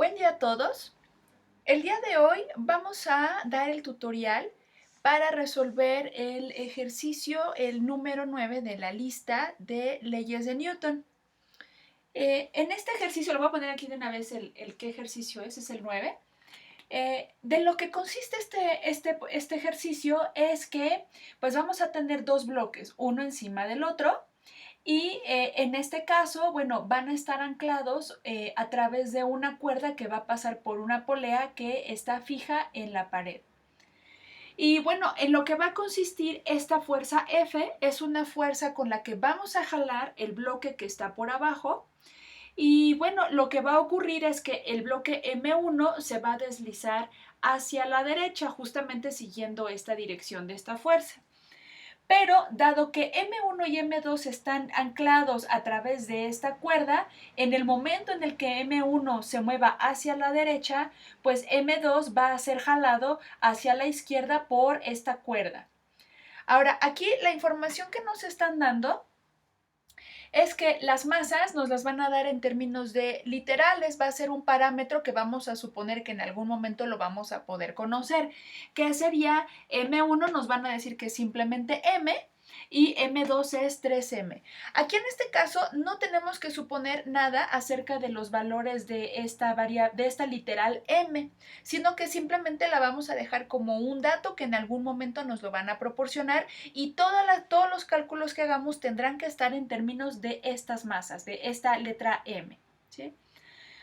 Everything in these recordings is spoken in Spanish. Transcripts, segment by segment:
Buen día a todos. El día de hoy vamos a dar el tutorial para resolver el ejercicio, el número 9 de la lista de leyes de Newton. En este ejercicio, lo voy a poner aquí de una vez el qué ejercicio es el 9. De lo que consiste este ejercicio es que pues vamos a tener dos bloques, uno encima del otro. Y en este caso, bueno, van a estar anclados a través de una cuerda que va a pasar por una polea que está fija en la pared. Y bueno, en lo que va a consistir esta fuerza F es una fuerza con la que vamos a jalar el bloque que está por abajo. Y bueno, lo que va a ocurrir es que el bloque M1 se va a deslizar hacia la derecha, justamente siguiendo esta dirección de esta fuerza. Pero dado que M1 y M2 están anclados a través de esta cuerda, en el momento en el que M1 se mueva hacia la derecha, pues M2 va a ser jalado hacia la izquierda por esta cuerda. Ahora, aquí la información que nos están dando es que las masas nos las van a dar en términos de literales, va a ser un parámetro que vamos a suponer que en algún momento lo vamos a poder conocer, que sería M1, nos van a decir que es simplemente M, y M2 es 3M. Aquí en este caso no tenemos que suponer nada acerca de los valores de esta literal M, sino que simplemente la vamos a dejar como un dato que en algún momento nos lo van a proporcionar y todos los cálculos que hagamos tendrán que estar en términos de estas masas, de esta letra M, ¿sí?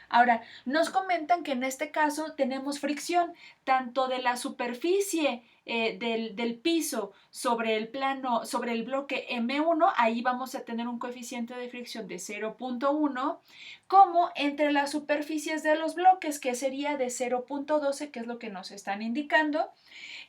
Ahora, nos comentan que en este caso tenemos fricción tanto de la superficie del piso sobre el plano, sobre el bloque M1, ahí vamos a tener un coeficiente de fricción de 0.1, como entre las superficies de los bloques, que sería de 0.12, que es lo que nos están indicando.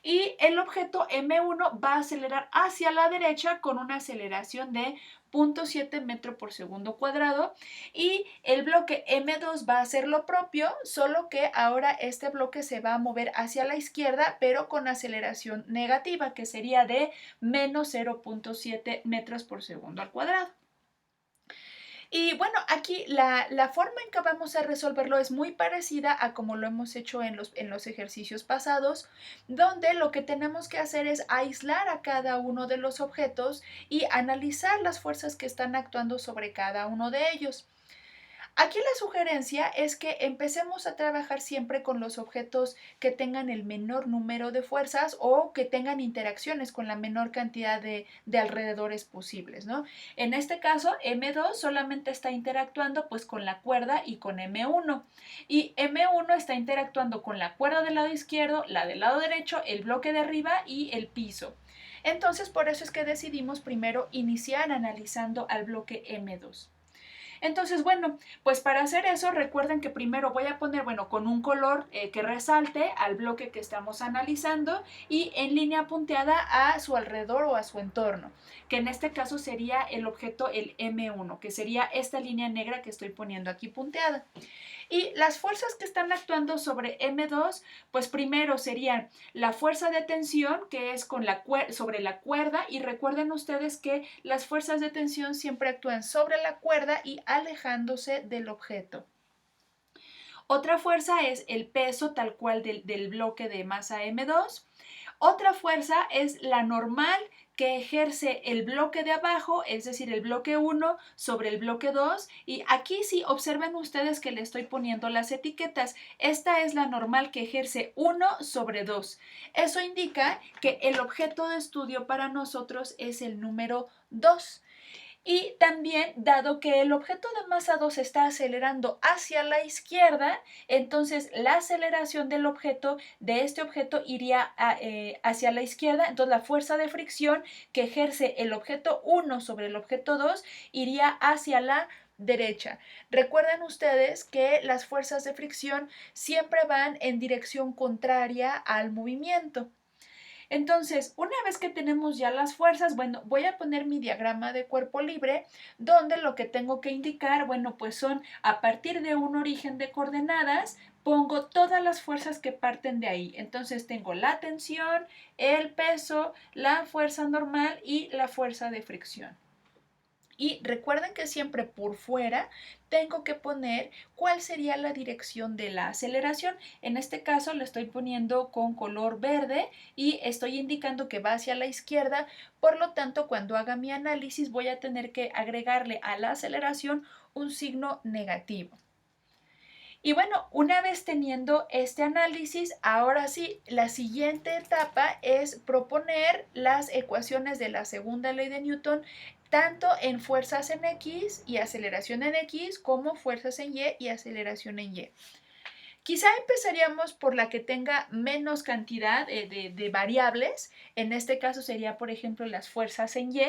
Y el objeto M1 va a acelerar hacia la derecha con una aceleración de 0.7 metro por segundo cuadrado, y el bloque M2 va a hacer lo propio, solo que ahora este bloque se va a mover hacia la izquierda, pero con aceleración negativa, que sería de menos 0.7 metros por segundo al cuadrado. Y bueno, aquí la forma en que vamos a resolverlo es muy parecida a como lo hemos hecho en los ejercicios pasados, donde lo que tenemos que hacer es aislar a cada uno de los objetos y analizar las fuerzas que están actuando sobre cada uno de ellos. Aquí la sugerencia es que empecemos a trabajar siempre con los objetos que tengan el menor número de fuerzas o que tengan interacciones con la menor cantidad de alrededores posibles, ¿no? En este caso, M2 solamente está interactuando pues con la cuerda y con M1. Y M1 está interactuando con la cuerda del lado izquierdo, la del lado derecho, el bloque de arriba y el piso. Entonces, por eso es que decidimos primero iniciar analizando al bloque M2. Entonces, bueno, pues para hacer eso recuerden que primero voy a poner, bueno, con un color que resalte al bloque que estamos analizando y en línea punteada a su alrededor o a su entorno, que en este caso sería el objeto, el M1, que sería esta línea negra que estoy poniendo aquí punteada. Y las fuerzas que están actuando sobre M2, pues primero serían la fuerza de tensión, que es sobre la cuerda, y recuerden ustedes que las fuerzas de tensión siempre actúan sobre la cuerda y alejándose del objeto. Otra fuerza es el peso tal cual del bloque de masa M2. Otra fuerza es la normal que ejerce el bloque de abajo, es decir, el bloque 1 sobre el bloque 2. Y aquí sí observen ustedes que le estoy poniendo las etiquetas. Esta es la normal que ejerce 1 sobre 2. Eso indica que el objeto de estudio para nosotros es el número 2. Y también, dado que el objeto de masa 2 está acelerando hacia la izquierda, entonces la aceleración del objeto, de este objeto, iría hacia la izquierda. Entonces la fuerza de fricción que ejerce el objeto 1 sobre el objeto 2 iría hacia la derecha. Recuerden ustedes que las fuerzas de fricción siempre van en dirección contraria al movimiento. Entonces, una vez que tenemos ya las fuerzas, bueno, voy a poner mi diagrama de cuerpo libre, donde lo que tengo que indicar, bueno, pues son a partir de un origen de coordenadas, pongo todas las fuerzas que parten de ahí. Entonces tengo la tensión, el peso, la fuerza normal y la fuerza de fricción. Y recuerden que siempre por fuera tengo que poner cuál sería la dirección de la aceleración. En este caso le estoy poniendo con color verde y estoy indicando que va hacia la izquierda. Por lo tanto, cuando haga mi análisis voy a tener que agregarle a la aceleración un signo negativo. Y bueno, una vez teniendo este análisis, ahora sí, la siguiente etapa es proponer las ecuaciones de la segunda ley de Newton, tanto en fuerzas en X y aceleración en X, como fuerzas en Y y aceleración en Y. Quizá empezaríamos por la que tenga menos cantidad de variables. En este caso sería, por ejemplo, las fuerzas en Y.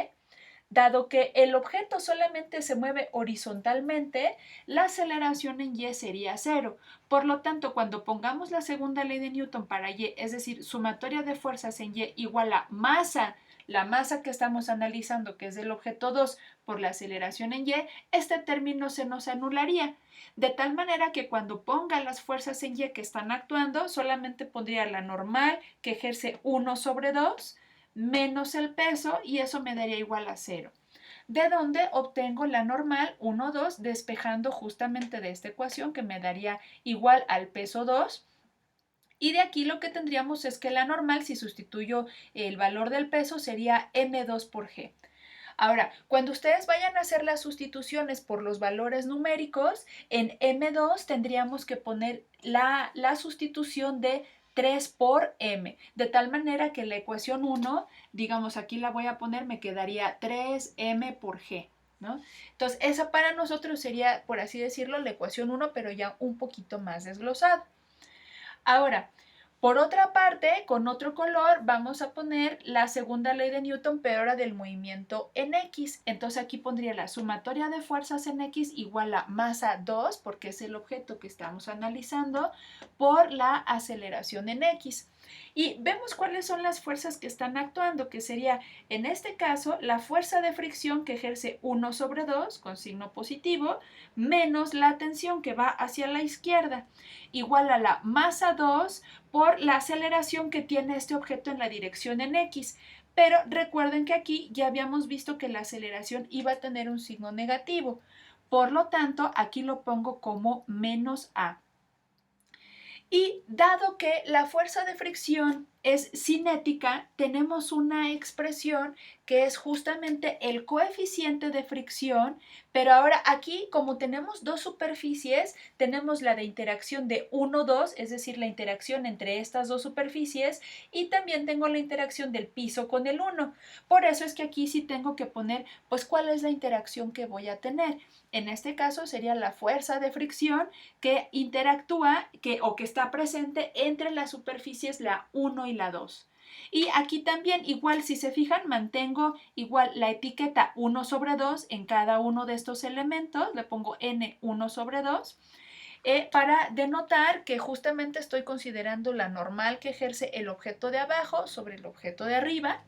Dado que el objeto solamente se mueve horizontalmente, la aceleración en Y sería cero. Por lo tanto, cuando pongamos la segunda ley de Newton para Y, es decir, sumatoria de fuerzas en Y igual a masa, la masa que estamos analizando, que es del objeto 2, por la aceleración en Y, este término se nos anularía. De tal manera que cuando ponga las fuerzas en Y que están actuando, solamente pondría la normal, que ejerce 1 sobre 2, menos el peso, y eso me daría igual a 0. De donde obtengo la normal 1, 2, despejando justamente de esta ecuación que me daría igual al peso 2. Y de aquí lo que tendríamos es que la normal, si sustituyo el valor del peso, sería m2 por g. Ahora, cuando ustedes vayan a hacer las sustituciones por los valores numéricos, en M2 tendríamos que poner la sustitución de 3 por M, de tal manera que la ecuación 1, digamos aquí la voy a poner, me quedaría 3M por G, ¿no? Entonces, esa para nosotros sería, por así decirlo, la ecuación 1, pero ya un poquito más desglosada. Ahora, por otra parte, con otro color vamos a poner la segunda ley de Newton, pero ahora del movimiento en X. Entonces aquí pondría la sumatoria de fuerzas en X igual a masa 2, porque es el objeto que estamos analizando, por la aceleración en X. Y vemos cuáles son las fuerzas que están actuando, que sería en este caso la fuerza de fricción que ejerce 1 sobre 2 con signo positivo, menos la tensión que va hacia la izquierda, igual a la masa 2 por la aceleración que tiene este objeto en la dirección en X. Pero recuerden que aquí ya habíamos visto que la aceleración iba a tener un signo negativo. Por lo tanto, aquí lo pongo como menos A. Y dado que la fuerza de fricción es cinética, tenemos una expresión que es justamente el coeficiente de fricción, pero ahora aquí, como tenemos dos superficies, tenemos la de interacción de 1, 2, es decir, la interacción entre estas dos superficies, y también tengo la interacción del piso con el 1. Por eso es que aquí sí tengo que poner, pues, cuál es la interacción que voy a tener. En este caso sería la fuerza de fricción que interactúa o que está presente entre las superficies la 1 y la 2. Y aquí también, igual, si se fijan, mantengo igual la etiqueta 1 sobre 2 en cada uno de estos elementos. Le pongo N1 sobre 2 para denotar que justamente estoy considerando la normal que ejerce el objeto de abajo sobre el objeto de arriba,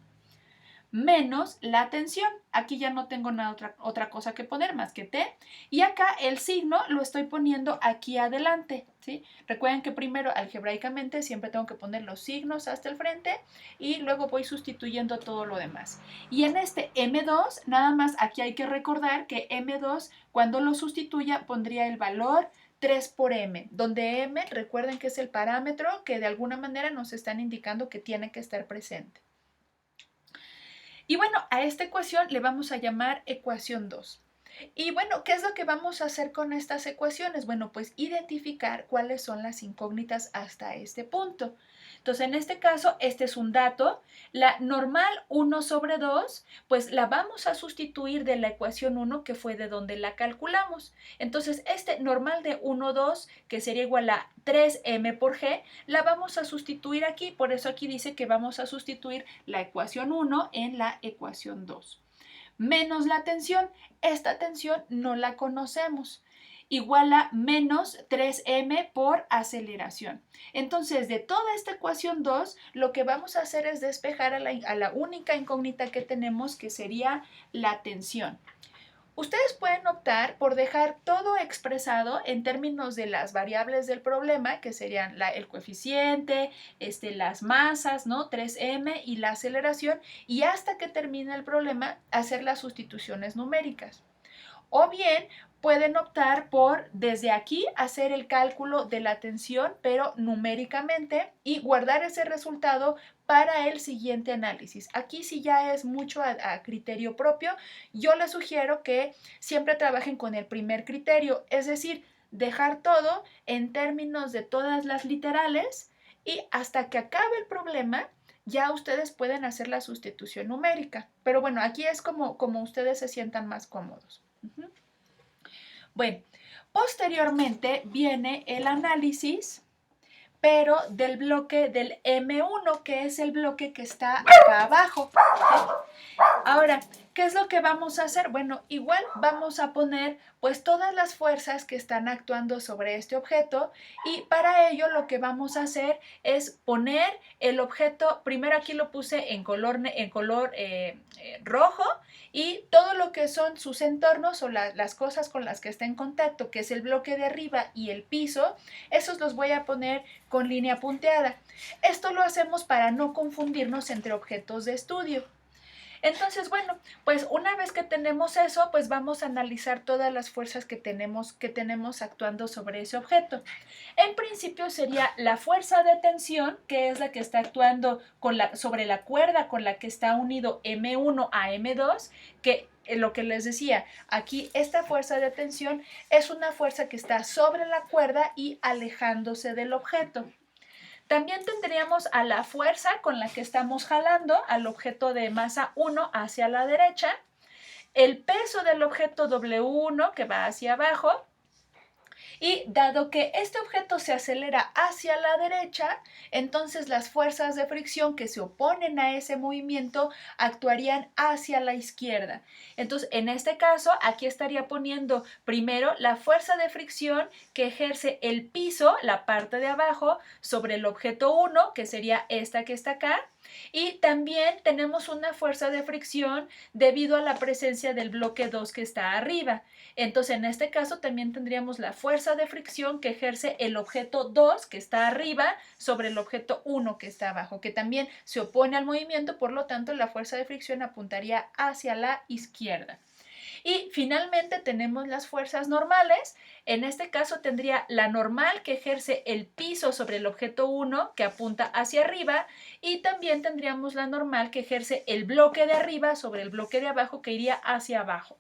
menos la tensión. Aquí ya no tengo otra cosa que poner más que T. Y acá el signo lo estoy poniendo aquí adelante, ¿sí? Recuerden que primero algebraicamente siempre tengo que poner los signos hasta el frente y luego voy sustituyendo todo lo demás. Y en este M2, nada más aquí hay que recordar que M2, cuando lo sustituya, pondría el valor 3 por M, donde M, recuerden que es el parámetro que de alguna manera nos están indicando que tiene que estar presente. Y bueno, a esta ecuación le vamos a llamar ecuación 2. Y bueno, ¿qué es lo que vamos a hacer con estas ecuaciones? Bueno, pues identificar cuáles son las incógnitas hasta este punto. Entonces, en este caso, este es un dato. La normal 1 sobre 2, pues la vamos a sustituir de la ecuación 1, que fue de donde la calculamos. Entonces, este normal de 1, 2, que sería igual a 3m por g, la vamos a sustituir aquí. Por eso aquí dice que vamos a sustituir la ecuación 1 en la ecuación 2. Menos la tensión. Esta tensión no la conocemos. Igual a menos 3m por aceleración. Entonces, de toda esta ecuación 2, lo que vamos a hacer es despejar a la única incógnita que tenemos, que sería la tensión. Ustedes pueden optar por dejar todo expresado en términos de las variables del problema, que serían el coeficiente, las masas, ¿no? 3m y la aceleración, y hasta que termine el problema hacer las sustituciones numéricas. O bien pueden optar por desde aquí hacer el cálculo de la tensión, pero numéricamente, y guardar ese resultado para el siguiente análisis. Aquí sí ya es mucho a criterio propio. Yo les sugiero que siempre trabajen con el primer criterio, es decir, dejar todo en términos de todas las literales y hasta que acabe el problema ya ustedes pueden hacer la sustitución numérica. Pero bueno, aquí es como ustedes se sientan más cómodos. Bueno, posteriormente viene el análisis, pero del bloque del M1, que es el bloque que está acá abajo. Ahora, ¿qué es lo que vamos a hacer? Bueno, igual vamos a poner pues todas las fuerzas que están actuando sobre este objeto, y para ello lo que vamos a hacer es poner el objeto, primero aquí lo puse en color rojo, y todo lo que son sus entornos o las cosas con las que está en contacto, que es el bloque de arriba y el piso, esos los voy a poner con línea punteada. Esto lo hacemos para no confundirnos entre objetos de estudio. Entonces, bueno, pues una vez que tenemos eso, pues vamos a analizar todas las fuerzas que tenemos actuando sobre ese objeto. En principio sería la fuerza de tensión, que es la que está actuando sobre la cuerda con la que está unido M1 a M2, que lo que les decía, aquí esta fuerza de tensión es una fuerza que está sobre la cuerda y alejándose del objeto. También tendríamos a la fuerza con la que estamos jalando al objeto de masa 1 hacia la derecha, el peso del objeto W1 que va hacia abajo, y dado que este objeto se acelera hacia la derecha, entonces las fuerzas de fricción que se oponen a ese movimiento actuarían hacia la izquierda. Entonces, en este caso, aquí estaría poniendo primero la fuerza de fricción que ejerce el piso, la parte de abajo, sobre el objeto 1, que sería esta que está acá. Y también tenemos una fuerza de fricción debido a la presencia del bloque 2 que está arriba. Entonces, en este caso también tendríamos la fuerza de fricción que ejerce el objeto 2 que está arriba sobre el objeto 1 que está abajo, que también se opone al movimiento, por lo tanto la fuerza de fricción apuntaría hacia la izquierda. Y finalmente tenemos las fuerzas normales. En este caso tendría la normal que ejerce el piso sobre el objeto 1 que apunta hacia arriba, y también tendríamos la normal que ejerce el bloque de arriba sobre el bloque de abajo que iría hacia abajo.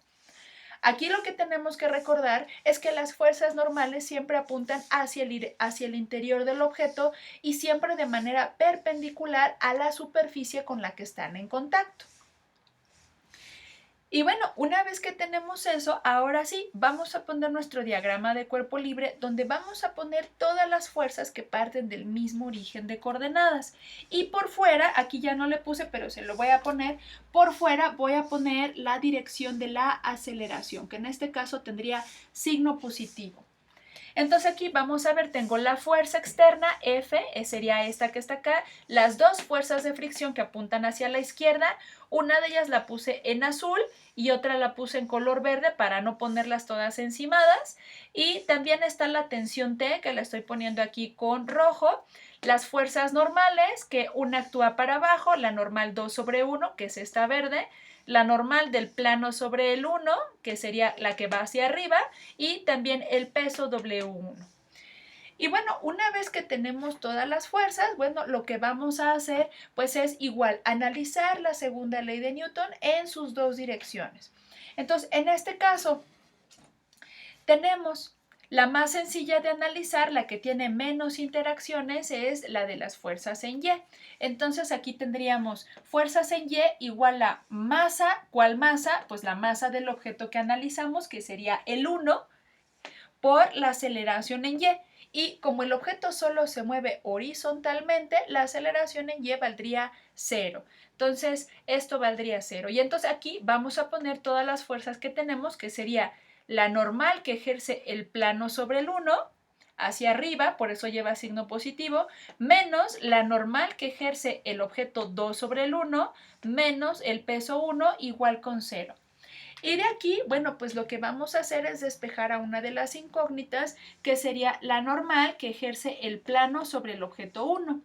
Aquí lo que tenemos que recordar es que las fuerzas normales siempre apuntan hacia el interior del objeto y siempre de manera perpendicular a la superficie con la que están en contacto. Y bueno, una vez que tenemos eso, ahora sí, vamos a poner nuestro diagrama de cuerpo libre, donde vamos a poner todas las fuerzas que parten del mismo origen de coordenadas. Y por fuera, aquí ya no le puse, pero se lo voy a poner, por fuera voy a poner la dirección de la aceleración, que en este caso tendría signo positivo. Entonces aquí vamos a ver, tengo la fuerza externa F, sería esta que está acá, las dos fuerzas de fricción que apuntan hacia la izquierda, una de ellas la puse en azul y otra la puse en color verde para no ponerlas todas encimadas, y también está la tensión T que la estoy poniendo aquí con rojo, las fuerzas normales, que una actúa para abajo, la normal 2 sobre 1, que es esta verde, la normal del plano sobre el 1, que sería la que va hacia arriba, y también el peso W1. Y bueno, una vez que tenemos todas las fuerzas, bueno, lo que vamos a hacer pues es igual, analizar la segunda ley de Newton en sus dos direcciones. Entonces, en este caso, tenemos la más sencilla de analizar, la que tiene menos interacciones, es la de las fuerzas en Y. Entonces aquí tendríamos fuerzas en Y igual a masa. ¿Cuál masa? Pues la masa del objeto que analizamos, que sería el 1, por la aceleración en Y. Y como el objeto solo se mueve horizontalmente, la aceleración en Y valdría 0. Entonces esto valdría 0. Y entonces aquí vamos a poner todas las fuerzas que tenemos, que sería la normal que ejerce el plano sobre el 1 hacia arriba, por eso lleva signo positivo, menos la normal que ejerce el objeto 2 sobre el 1, menos el peso 1 igual con 0. Y de aquí, bueno, pues lo que vamos a hacer es despejar a una de las incógnitas, que sería la normal que ejerce el plano sobre el objeto 1.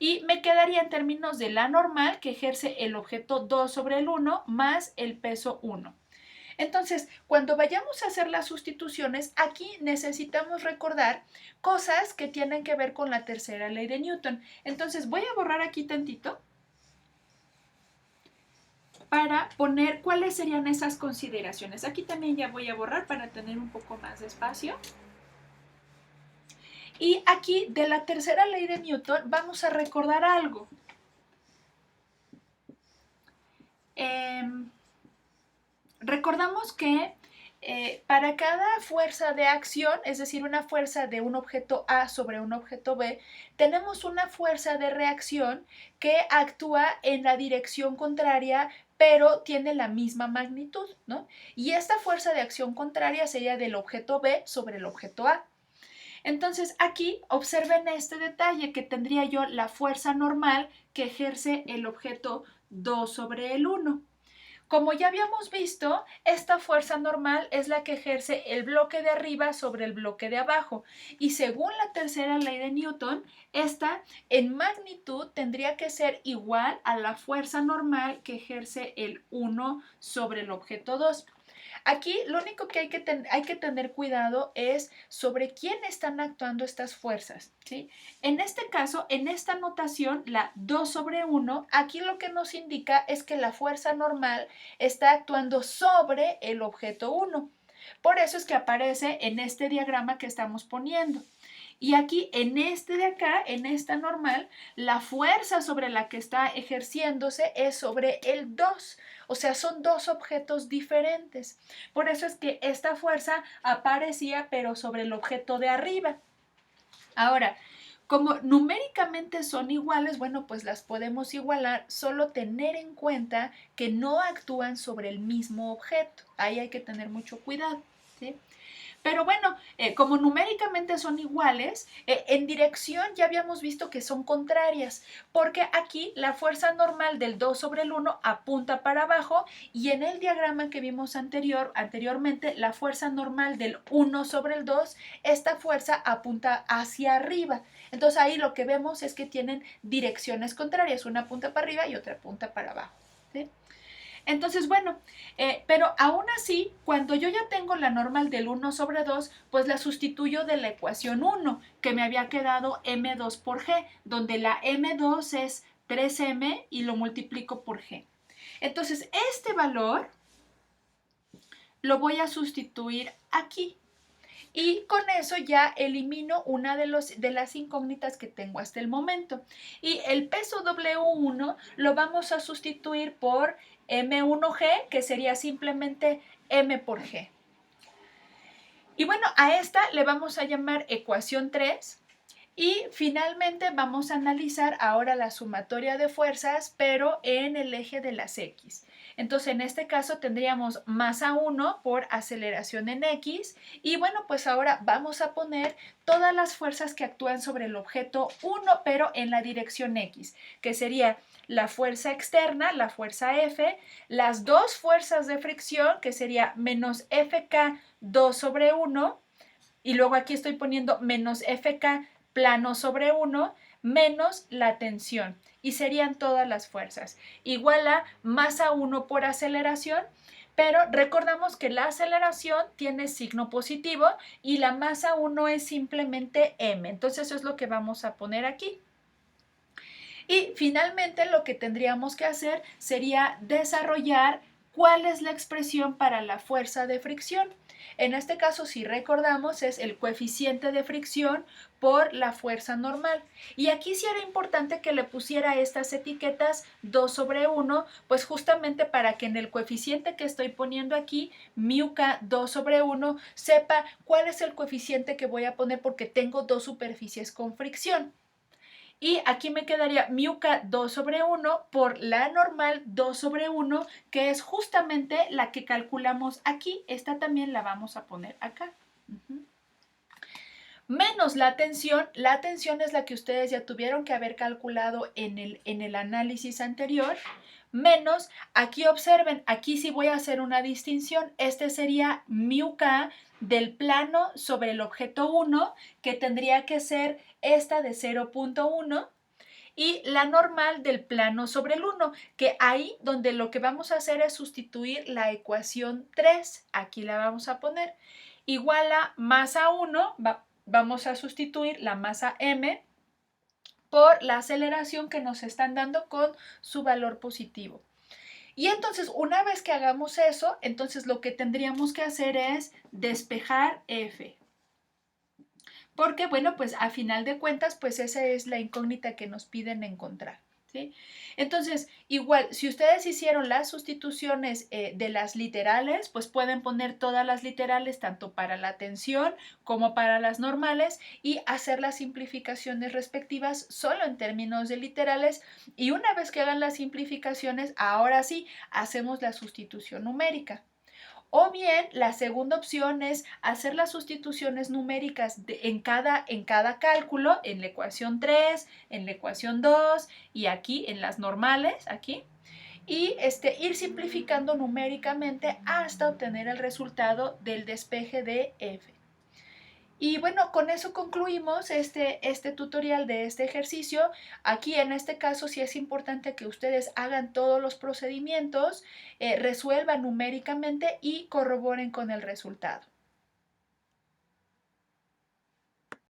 Y me quedaría en términos de la normal que ejerce el objeto 2 sobre el 1 más el peso 1. Entonces, cuando vayamos a hacer las sustituciones, aquí necesitamos recordar cosas que tienen que ver con la tercera ley de Newton. Entonces, voy a borrar aquí tantito para poner cuáles serían esas consideraciones. Aquí también ya voy a borrar para tener un poco más de espacio. Y aquí de la tercera ley de Newton vamos a recordar algo. Recordamos que para cada fuerza de acción, es decir, una fuerza de un objeto A sobre un objeto B, tenemos una fuerza de reacción que actúa en la dirección contraria, pero tiene la misma magnitud, ¿no? Y esta fuerza de acción contraria sería del objeto B sobre el objeto A. Entonces aquí observen este detalle, que tendría yo la fuerza normal que ejerce el objeto 2 sobre el 1. Como ya habíamos visto, esta fuerza normal es la que ejerce el bloque de arriba sobre el bloque de abajo, y según la tercera ley de Newton, esta en magnitud tendría que ser igual a la fuerza normal que ejerce el 1 sobre el objeto 2. Aquí lo único que hay que tener cuidado es sobre quién están actuando estas fuerzas, ¿sí? En este caso, en esta notación, la 2 sobre 1, aquí lo que nos indica es que la fuerza normal está actuando sobre el objeto 1. Por eso es que aparece en este diagrama que estamos poniendo. Y aquí, en este de acá, en esta normal, la fuerza sobre la que está ejerciéndose es sobre el 2. O sea, son dos objetos diferentes. Por eso es que esta fuerza aparecía, pero sobre el objeto de arriba. Ahora, como numéricamente son iguales, bueno, pues las podemos igualar, solo tener en cuenta que no actúan sobre el mismo objeto. Ahí hay que tener mucho cuidado, ¿sí? Pero bueno, como numéricamente son iguales, en dirección ya habíamos visto que son contrarias, porque aquí la fuerza normal del 2 sobre el 1 apunta para abajo, y en el diagrama que vimos anteriormente, la fuerza normal del 1 sobre el 2, esta fuerza apunta hacia arriba. Entonces ahí lo que vemos es que tienen direcciones contrarias, una apunta para arriba y otra apunta para abajo, ¿sí? Entonces, bueno, pero aún así, cuando yo ya tengo la normal del 1 sobre 2, pues la sustituyo de la ecuación 1, que me había quedado m2 por g, donde la m2 es 3m y lo multiplico por g. Entonces, este valor lo voy a sustituir aquí. Y con eso ya elimino una de las incógnitas que tengo hasta el momento. Y el peso W1 lo vamos a sustituir por M1G, que sería simplemente M por G. Y bueno, a esta le vamos a llamar ecuación 3. Y finalmente vamos a analizar ahora la sumatoria de fuerzas, pero en el eje de las X. Entonces, en este caso tendríamos masa 1 por aceleración en X. Y bueno, pues ahora vamos a poner todas las fuerzas que actúan sobre el objeto 1, pero en la dirección X, que sería la fuerza externa, la fuerza F, las dos fuerzas de fricción, que sería menos FK 2 sobre 1, y luego aquí estoy poniendo menos FK plano sobre 1 menos la tensión, y serían todas las fuerzas, igual a masa 1 por aceleración, pero recordamos que la aceleración tiene signo positivo y la masa 1 es simplemente m, entonces eso es lo que vamos a poner aquí. Y finalmente lo que tendríamos que hacer sería desarrollar cuál es la expresión para la fuerza de fricción. En este caso, si recordamos, es el coeficiente de fricción por la fuerza normal. Y aquí sí era importante que le pusiera estas etiquetas 2 sobre 1, pues justamente para que en el coeficiente que estoy poniendo aquí, μk 2 sobre 1, sepa cuál es el coeficiente que voy a poner, porque tengo dos superficies con fricción. Y aquí me quedaría μk 2 sobre 1 por la normal 2 sobre 1, que es justamente la que calculamos aquí. Esta también la vamos a poner acá. Menos la tensión es la que ustedes ya tuvieron que haber calculado en el análisis anterior, menos, aquí observen, aquí sí voy a hacer una distinción, este sería mu k del plano sobre el objeto 1, que tendría que ser esta de 0.1, y la normal del plano sobre el 1, que ahí donde lo que vamos a hacer es sustituir la ecuación 3, aquí la vamos a poner, igual a masa 1, vamos a sustituir la masa m por la aceleración que nos están dando con su valor positivo. Y entonces, una vez que hagamos eso, entonces lo que tendríamos que hacer es despejar F. Porque, bueno, pues a final de cuentas, pues esa es la incógnita que nos piden encontrar. ¿Sí? Entonces, igual, si ustedes hicieron las sustituciones de las literales, pues pueden poner todas las literales, tanto para la tensión como para las normales, y hacer las simplificaciones respectivas solo en términos de literales. Y una vez que hagan las simplificaciones, ahora sí, hacemos la sustitución numérica. O bien, la segunda opción es hacer las sustituciones numéricas en cada cálculo, en la ecuación 3, en la ecuación 2 y aquí en las normales, aquí, y ir simplificando numéricamente hasta obtener el resultado del despeje de f. Y bueno, con eso concluimos este tutorial de este ejercicio. Aquí en este caso sí es importante que ustedes hagan todos los procedimientos, resuelvan numéricamente y corroboren con el resultado.